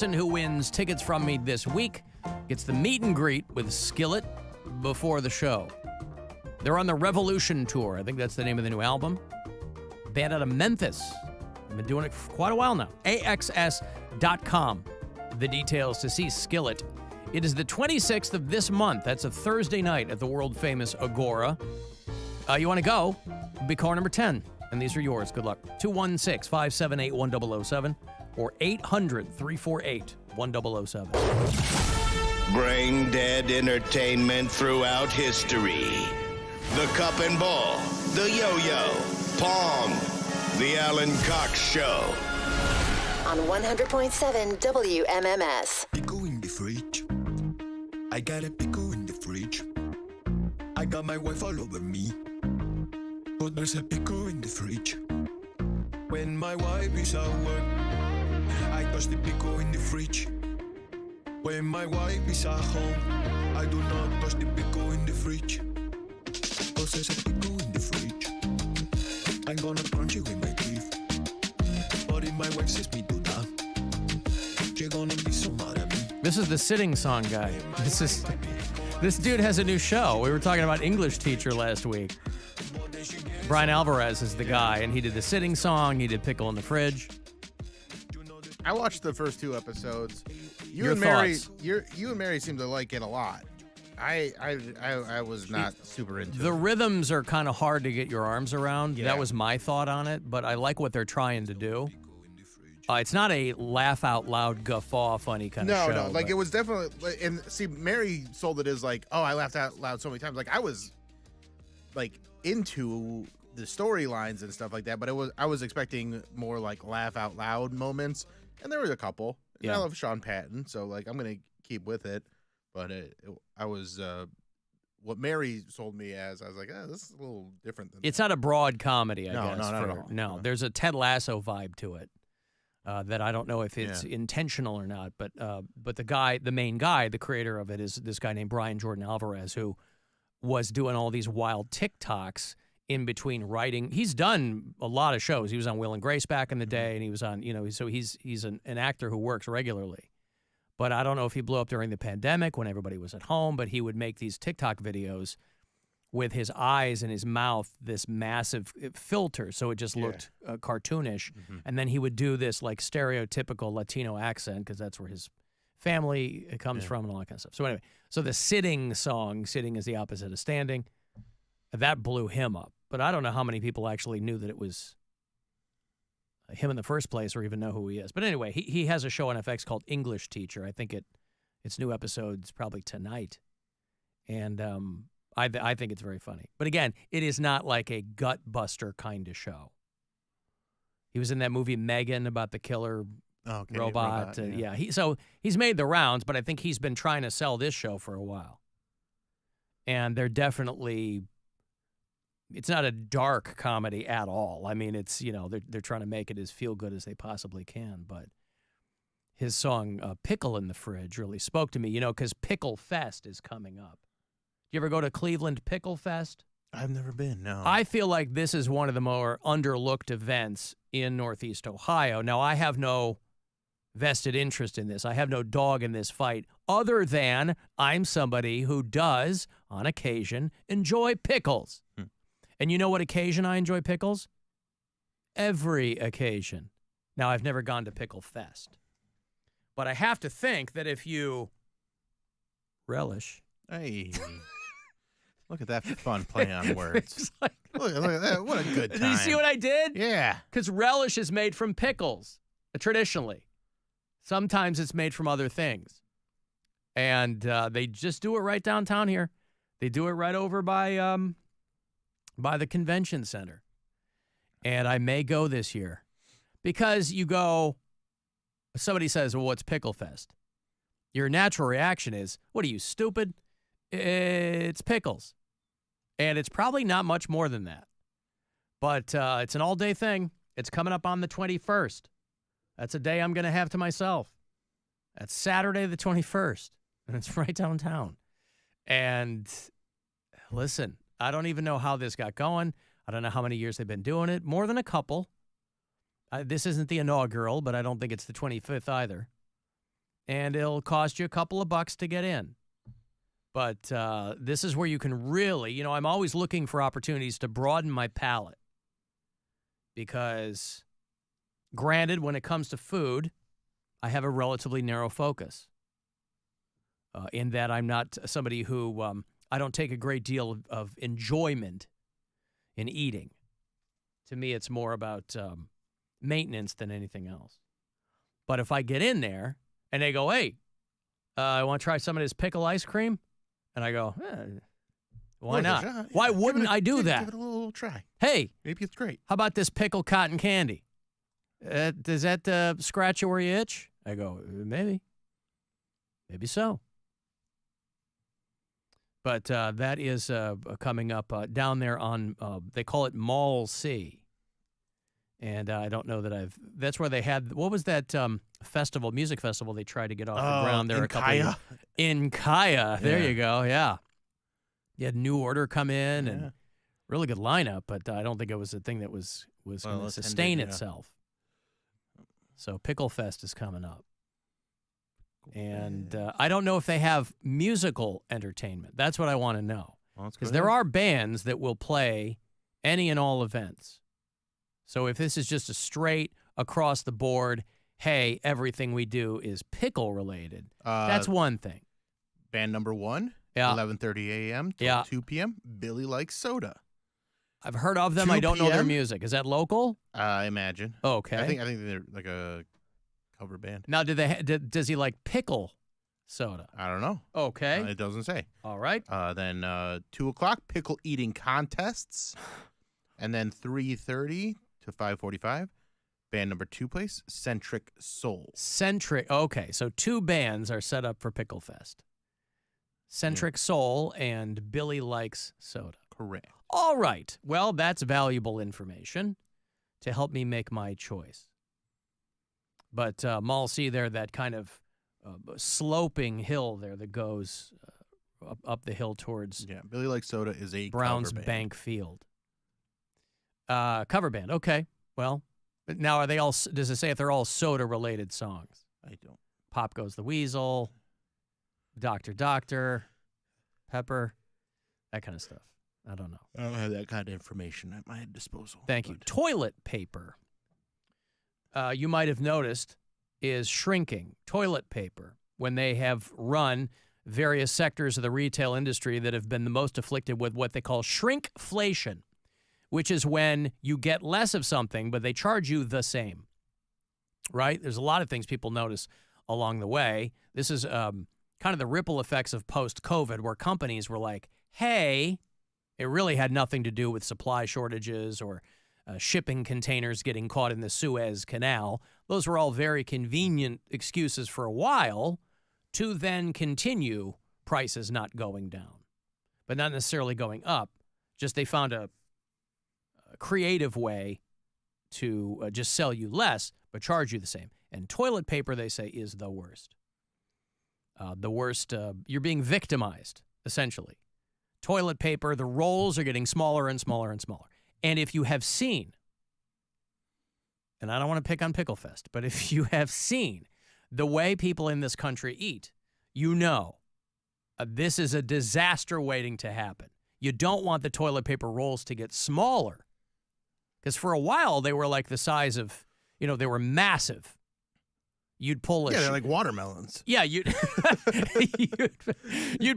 Person who wins tickets from me this week gets the meet and greet with Skillet before the show. They're on the Revolution Tour. I think that's the name of the new album. Band out of Memphis. I've been doing it for quite a while now. AXS.com. The details to see Skillet. It is the 26th of this month. That's a Thursday night at the world-famous Agora. You want to go? Be car number 10. And these are yours. Good luck. 216-578-1007 or 800-348-1007. Brain dead entertainment throughout history. The Cup and Ball, the Yo-Yo, Pong, the Alan Cox Show. On 100.7 WMMS. Pickle in the fridge. I got a pickle in the fridge. I got my wife all over me. But there's a pickle in the fridge. When my wife is at work, I touch the pickle in the fridge. When my wife is at home, I do not touch the pickle in the fridge. Cause there's a pickle in the fridge. I'm gonna punch you in my teeth. But if my wife says me do that, she's gonna be so mad at me. This is the sitting song guy. This dude has a new show. We were talking about English teacher last week. Brian Alvarez is the guy, and he did the sitting song. He did Pickle in the Fridge. I watched the first 2 episodes. Your thoughts? You and Mary seem to like it a lot. I was not super into The it. rhythms are kind of hard to get your arms around. Yeah. That was my thought on it, but I like what they're trying to do. It's not a laugh out loud guffaw funny kind of show. No, like but it was definitely. And see, Mary sold it as like, oh, I laughed out loud so many times. Like I was, like into the storylines and stuff like that, but I was expecting more like laugh out loud moments, and there was a couple. And Yeah. I love Sean Patton, so like I'm gonna keep with it. But I was what Mary sold me as. I was like, this is a little different than. It's not a broad comedy, I No, guess. no, not at all. No, No. there's a Ted Lasso vibe to it that I don't know if it's intentional or not. But the main guy, the creator of it, is this guy named Brian Jordan Alvarez, who was doing all these wild TikToks in between writing. He's done a lot of shows. He was on Will and Grace back in the day, and he was on, so he's an actor who works regularly. But I don't know if he blew up during the pandemic when everybody was at home, but he would make these TikTok videos with his eyes and his mouth, this massive filter, so it just looked cartoonish. Mm-hmm. And then he would do this like stereotypical Latino accent because that's where his family comes from and all that kind of stuff. So anyway, so the sitting song, sitting is the opposite of standing, that blew him up. But I don't know how many people actually knew that it was him in the first place or even know who he is. But anyway, he has a show on FX called English Teacher. I think its new episode's probably tonight. And I think it's very funny. But again, it is not like a gut buster kind of show. He was in that movie Megan about the killer robot. So he's made the rounds, but I think he's been trying to sell this show for a while. And they're definitely, it's not a dark comedy at all. I mean, it's, they're trying to make it as feel good as they possibly can. But his song Pickle in the Fridge really spoke to me, because Pickle Fest is coming up. You ever go to Cleveland Pickle Fest? I've never been. No. I feel like this is one of the more underlooked events in Northeast Ohio. Now, I have no vested interest in this. I have no dog in this fight other than I'm somebody who does, on occasion, enjoy pickles. And you know what occasion I enjoy pickles? Every occasion. Now, I've never gone to Pickle Fest. But I have to think that if you relish. Hey. Look at that fun play on words. Like, look at that. What a good time. did you see what I did? Yeah. Because relish is made from pickles, traditionally. Sometimes it's made from other things. And they just do it right downtown here. They do it right over by the convention center. And I may go this year. Because you go, somebody says, well, what's Pickle Fest? Your natural reaction is, what are you, stupid? It's pickles. And it's probably not much more than that. But it's an all-day thing. It's coming up on the 21st. That's a day I'm going to have to myself. That's Saturday the 21st. And it's right downtown. And listen, I don't even know how this got going. I don't know how many years they've been doing it. More than a couple. This isn't the inaugural, but I don't think it's the 25th either. and it'll cost you a couple of bucks to get in. But this is where you can really, I'm always looking for opportunities to broaden my palate because, granted, when it comes to food, I have a relatively narrow focus in that I'm not somebody who I don't take a great deal of enjoyment in eating. To me, it's more about maintenance than anything else. But if I get in there and they go, hey, I want to try some of this pickle ice cream, and I go, why not? Why wouldn't I do that? Give it a little try. Hey, Maybe it's great. how about this pickle cotton candy? Does that scratch you where you itch? I go, maybe. Maybe so. But that is coming up down there on, they call it Mall C. And I don't know that that's where they had, what was that music festival they tried to get off the ground there a couple of years. In Kaya. There you go, yeah. You had New Order come in and really good lineup, but I don't think it was a thing that was going to sustain itself. So Pickle Fest is coming up. And I don't know if they have musical entertainment. That's what I want to know. Because there are bands that will play any and all events. So if this is just a straight across the board, hey, everything we do is pickle related, that's one thing. Band number 1, 11:30 a.m. to 2 p.m. Billy Likes Soda. I've heard of them. I don't know their music. Is that local? I imagine. Oh, okay. I think they're like a cover band. Now, does he like pickle soda? I don't know. Okay. It doesn't say. All right. Then 2 o'clock, pickle eating contests. And then 3:30 to 5:45, band number 2 plays, Centric Soul. Okay, so 2 bands are set up for Pickle Fest. Centric Soul and Billy Likes Soda. Correct. All right. Well, that's valuable information to help me make my choice. But Mall C there, that kind of sloping hill there that goes up the hill towards Billy Likes Soda is a Browns cover band. Bank Field. Cover band. Okay. Well, now are they all? Does it say if they're all soda-related songs? I don't. Pop Goes the Weasel, Doctor, Pepper, that kind of stuff. I don't know. I don't have that kind of information at my disposal. Thank you. Toilet paper, you might have noticed, is shrinking. Toilet paper, when they have run various sectors of the retail industry that have been the most afflicted with what they call shrinkflation, which is when you get less of something, but they charge you the same, right? There's a lot of things people notice along the way. This is kind of the ripple effects of post-COVID, where companies were like, hey, it really had nothing to do with supply shortages or shipping containers getting caught in the Suez Canal. Those were all very convenient excuses for a while to then continue prices not going down, but not necessarily going up. Just they found a creative way to just sell you less but charge you the same. And toilet paper, they say, is the worst. You're being victimized, essentially. Toilet paper, the rolls are getting smaller and smaller and smaller. And if you have seen, and I don't want to pick on Pickle Fest, but if you have seen the way people in this country eat, you know this is a disaster waiting to happen. You don't want the toilet paper rolls to get smaller. Because for a while, they were like the size of, they were massive. You'd pull a they're like watermelons. Yeah, you'd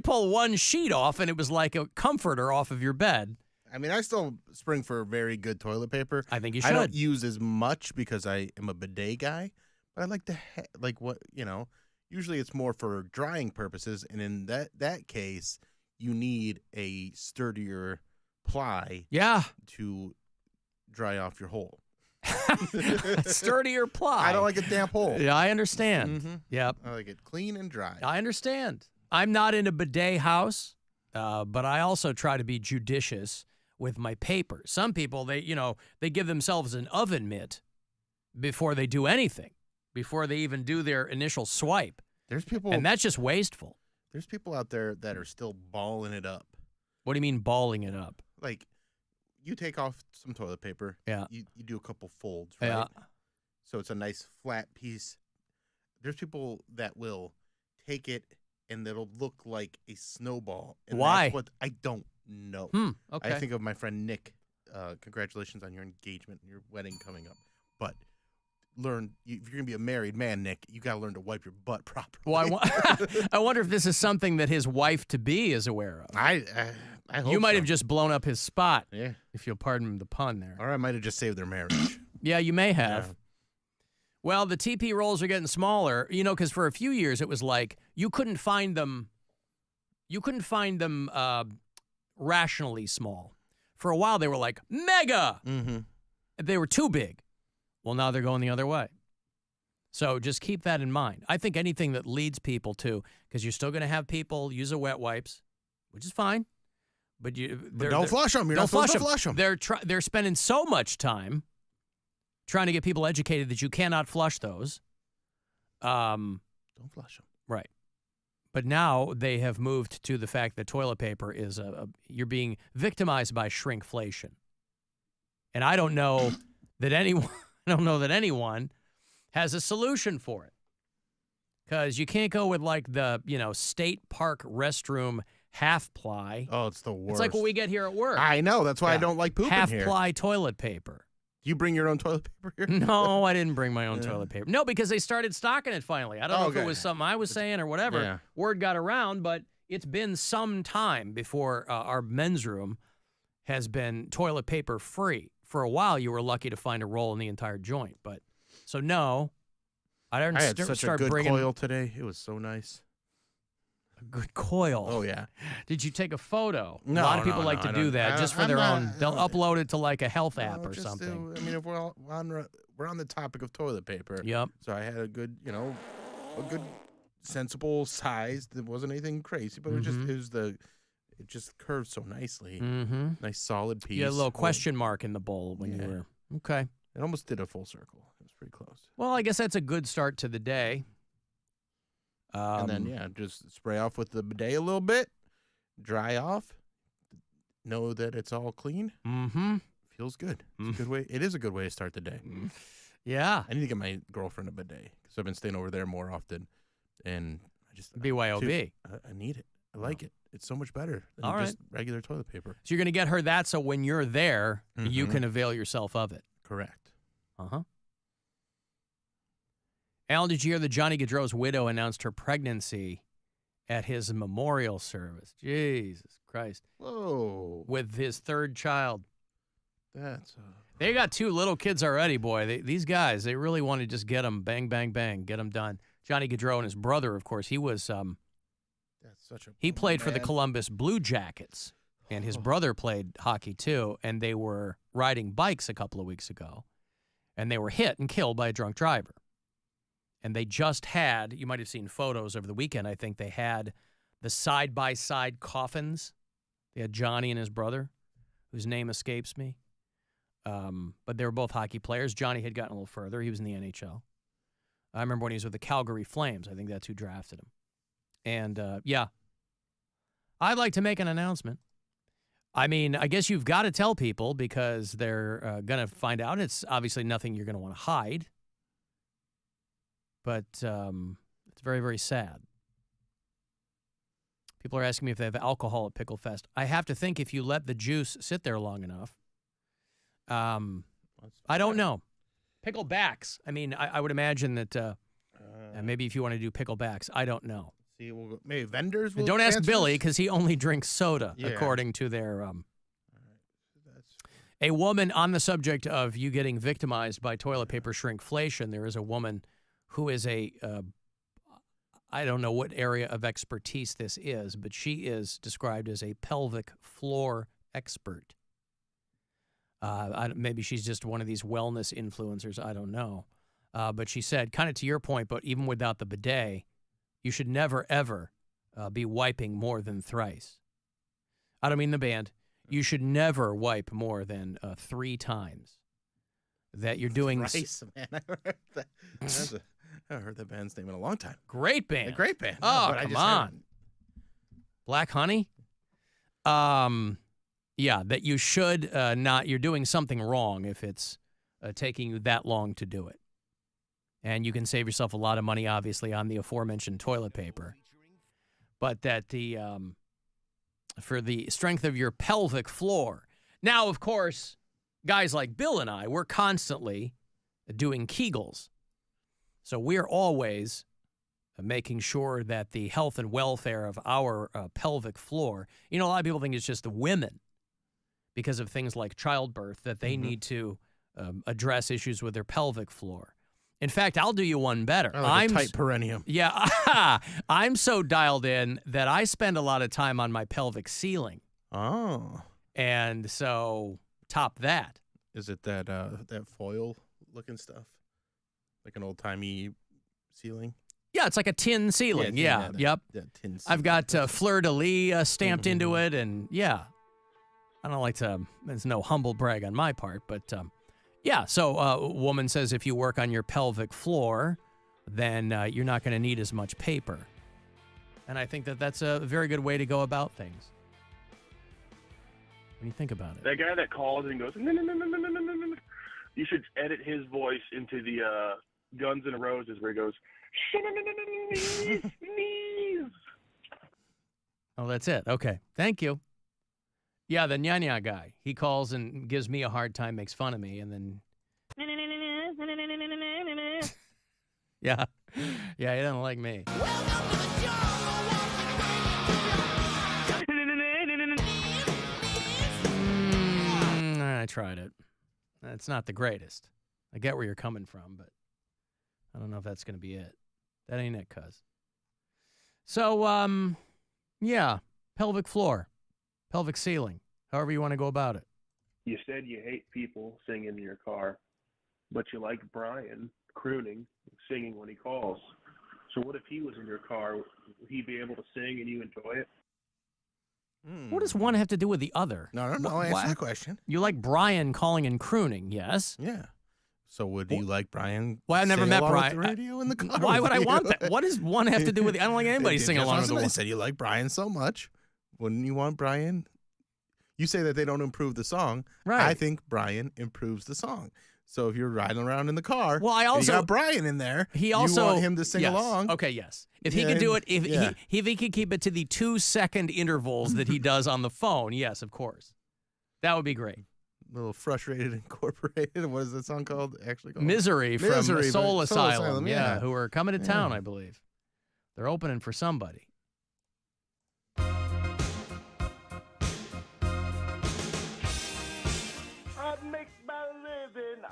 pull one sheet off, and it was like a comforter off of your bed. I mean, I still spring for very good toilet paper. I think you should. I don't use as much because I am a bidet guy, but I like to, usually it's more for drying purposes, and in that case, you need a sturdier ply to dry off your hole. Sturdier ply. I don't like a damp hole. Yeah, I understand. Mm-hmm. Yep. I like it clean and dry. I understand. I'm not in a bidet house, but I also try to be judicious with my paper. Some people, they give themselves an oven mitt before they do anything, before they even do their initial swipe. There's people, and that's just wasteful. There's people out there that are still balling it up. What do you mean balling it up? Like, you take off some toilet paper. Yeah. You do a couple folds, right? Yeah. So it's a nice flat piece. there's people that will take it and it'll look like a snowball. And Why? That's what I don't know. Okay. I think of my friend Nick. Congratulations on your engagement and your wedding coming up. But if you're gonna be a married man, Nick, you gotta learn to wipe your butt properly. Well, I wonder if this is something that his wife to be is aware of. I hope You might so. have just blown up his spot. Yeah. If you'll pardon the pun there. Or I might have just saved their marriage. Yeah, you may have. Yeah. Well, the TP rolls are getting smaller, because for a few years it was like you couldn't find them rationally small. For a while they were like mega. Mm-hmm. They were too big. Well, now they're going the other way. So just keep that in mind. I think anything that leads people to, because you're still going to have people use a wet wipes, which is fine. But don't flush them. You're not supposed to flush them. They're spending so much time trying to get people educated that you cannot flush those. Don't flush them. Right. But now they have moved to the fact that toilet paper is you're being victimized by shrinkflation. And I don't know that anyone has a solution for it. Because you can't go with like the, state park restroom half ply. Oh, it's the worst. It's like what we get here at work. I know. That's why I don't like pooping half here. ply toilet paper. Do you bring your own toilet paper here? No, I didn't bring my own toilet paper. No, because they started stocking it finally. I don't know if it was something I was saying or whatever. Yeah. Word got around, but it's been some time before our men's room has been toilet paper free. For a while, you were lucky to find a roll in the entire joint. But so no, I didn't I had such start a good bringing coil today. It was so nice. a good coil. Oh yeah. Did you take a photo? No, a lot of people no, like no, to I do don't- that I just don't- for their I'm own. not- They'll upload it to like a health app No, or just something. if we're on the topic of toilet paper. Yep. So I had a good, a good sensible size. There wasn't anything crazy, but it just curved so nicely. Mm-hmm. Nice solid piece. You had a little question mark in the bowl when you were okay. It almost did a full circle. It was pretty close. Well, I guess that's a good start to the day. And then just spray off with the bidet a little bit, dry off. Know that it's all clean. Mm-hmm. Feels good. It's a good way. It is a good way to start the day. Yeah. I need to get my girlfriend a bidet because I've been staying over there more often, and I just BYOB. I need it. I like it. It's so much better than All just regular toilet paper. So you're going to get her that so when you're there, you can avail yourself of it. Correct. Uh-huh. Alan, did you hear that Johnny Gaudreau's widow announced her pregnancy at his memorial service? Jesus Christ. Whoa. With his third child. That's They got 2 little kids already, boy. These guys, they really want to just get them bang, bang, bang, get them done. Johnny Gaudreau and his brother, of course, he was that's such a he played for the man. Columbus Blue Jackets, and his brother played hockey too, and they were riding bikes a couple of weeks ago, and they were hit and killed by a drunk driver. And they just had, you might have seen photos over the weekend, I think they had the side-by-side coffins. They had Johnny and his brother, whose name escapes me. But they were both hockey players. Johnny had gotten a little further. He was in the NHL. I remember when he was with the Calgary Flames. I think that's who drafted him. And, I'd like to make an announcement. I mean, I guess you've got to tell people because they're going to find out. It's obviously nothing you're going to want to hide. But it's very, very sad. People are asking me if they have alcohol at Pickle Fest. I have to think if you let the juice sit there long enough. I don't know. Picklebacks. I mean, I would imagine that maybe if you want to do picklebacks, I don't know. See, maybe vendors will And don't ask answer Billy this? because he only drinks soda, Yeah. according to their. A woman on the subject of you getting victimized by toilet paper shrinkflation. There is a woman who is I don't know what area of expertise this is, but she is described as a pelvic floor expert. Maybe she's just one of these wellness influencers. I don't know. But she said, kind of to your point, but even without the bidet, you should never, ever be wiping more than thrice. I don't mean the band. You should never wipe more than 3 times. That you're doing... Thrice, man. I heard that. I haven't heard that band's name in a long time. Great band. A great band. Oh, but I come just heard on. Black Honey? Yeah, that you should not, you're doing something wrong if it's taking you that long to do it. And you can save yourself a lot of money, obviously, on the aforementioned toilet paper. But that for the strength of your pelvic floor. Now, of course, guys like Bill and I, we're constantly doing Kegels. So we're always making sure that the health and welfare of our pelvic floor, a lot of people think it's just the women because of things like childbirth that they need to address issues with their pelvic floor. In fact, I'll do you one better. I'm a tight perineum. Yeah, I'm so dialed in that I spend a lot of time on my pelvic ceiling. Oh. And so top that. Is it that foil looking stuff? Like an old-timey ceiling? Yeah, it's like a tin ceiling. Yeah, yep. Tin ceiling. I've got fleur-de-lis stamped into it, and yeah. I don't like to, there's no humble brag on my part, but yeah. So a woman says if you work on your pelvic floor, then you're not going to need as much paper. And I think that that's a very good way to go about things. When you think about it. That guy that calls and goes, no, you should edit his voice into the Guns N' Roses where he goes, sneeze. Oh, that's it. Okay. Thank you. Yeah, the nya guy. He calls and gives me a hard time, makes fun of me, and then... Yeah. Yeah, he doesn't like me. I tried it. It's not the greatest. I get where you're coming from, but I don't know if that's going to be it. That ain't it, cuz. So, yeah, pelvic floor, pelvic ceiling, however you want to go about it. You said you hate people singing in your car, but you like Brian crooning, singing when he calls. So what if he was in your car? Would he be able to sing and you enjoy it? What does one have to do with the other? No. Answer the question. You like Brian calling and crooning, yes? Yeah. So would you like Brian? Well, I've never met Brian. With the radio in the car. Why would I want that? What does one have to do with it? I don't like anybody singing along with the I said you like Brian so much. Wouldn't you want Brian? You say that they don't improve the song. Right. I think Brian improves the song. So if you're riding around in the car, well, I also you got Brian in there. He also you want him to sing yes. along. Okay, yes. If he could do it, if he could keep it to the 2-second intervals that he does on the phone, yes, of course, that would be great. A little Frustrated Incorporated. What is that song called? Actually called Misery from Soul Asylum. Yeah, who are coming to town, I believe. They're opening for somebody.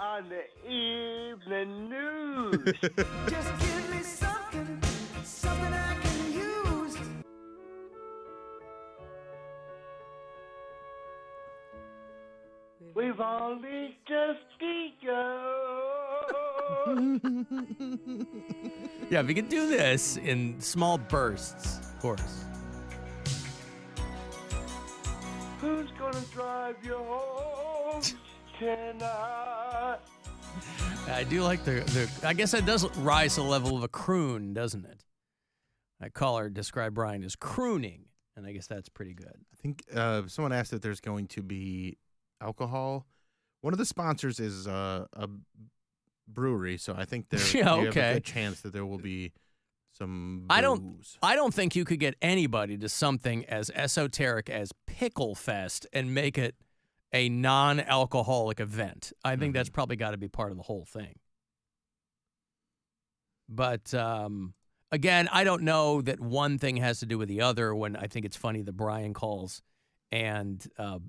On the evening news. Just give me something I can use. We've only just begun. Yeah, we could do this in small bursts, of course. Who's gonna drive you home tonight? I do like the I guess that does rise to the level of a croon, doesn't it? That caller described Brian as crooning, and I guess that's pretty good. I think someone asked if there's going to be alcohol. One of the sponsors is a brewery, so I think you have a good chance that there will be some booze. I don't think you could get anybody to something as esoteric as Pickle Fest and make it a non-alcoholic event. I think that's probably got to be part of the whole thing. But again, I don't know that one thing has to do with the other when I think it's funny that Brian calls and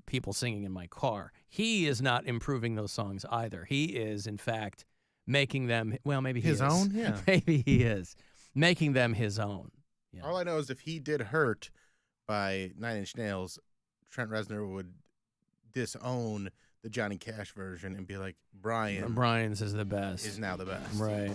people singing in my car. He is not improving those songs either. He is, in fact, making them, well, maybe his own? Yeah. Maybe he is. Making them his own. Yeah. All I know is if he did Hurt by Nine Inch Nails, Trent Reznor would disown the Johnny Cash version and be like, Brian's is the best. Is now the best. Right.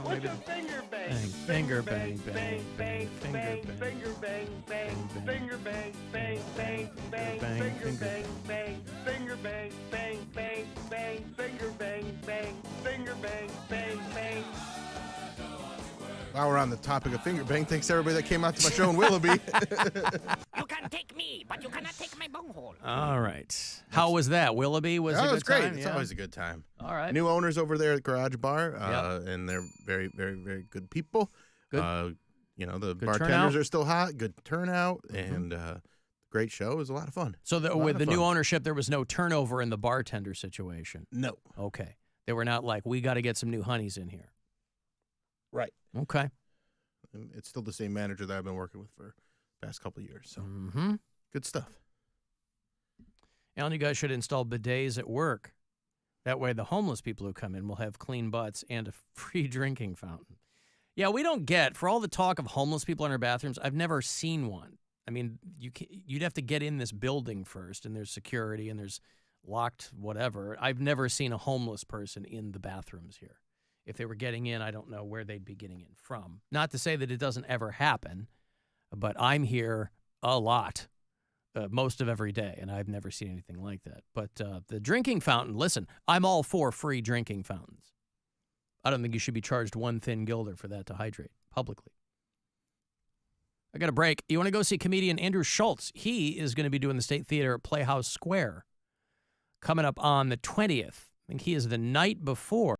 What's a finger bang? Finger bang, bang, bang, bang, finger bang, bang, finger bang, bang, bang, bang, finger bang, bang, finger bang, bang, bang, bang, finger bang, bang, finger bang, bang, bang. While we're on the topic of finger bang, thanks to everybody that came out to my show in Willoughby. You can take me, but you cannot take my bunghole. All right. How was that? Willoughby was a That good was great. time? It's Yeah. always a good time. All right. New owners over there at Garage Bar, Yep. and they're very, very, very good people. Good. The Good bartenders turnout. are still hot, good turnout, and great show. It was a lot of fun. So A lot with of the new fun. ownership, there was no turnover in the bartender situation. No. Okay. They were not like, we got to get some new honeys in here. Right. Okay. And it's still the same manager that I've been working with for the past couple of years. So Mm-hmm. good stuff. Alan, you guys should install bidets at work. That way the homeless people who come in will have clean butts and a free drinking fountain. Yeah, we don't get, for all the talk of homeless people in our bathrooms, I've never seen one. I mean, you'd have to get in this building first, and there's security, and there's locked whatever. I've never seen a homeless person in the bathrooms here. If they were getting in, I don't know where they'd be getting in from. Not to say that it doesn't ever happen, but I'm here a lot, most of every day, and I've never seen anything like that. But the drinking fountain, listen, I'm all for free drinking fountains. I don't think you should be charged one thin guilder for that to hydrate publicly. I got a break. You want to go see comedian Andrew Schultz? He is going to be doing the State Theater at Playhouse Square coming up on the 20th. I think he is the night before.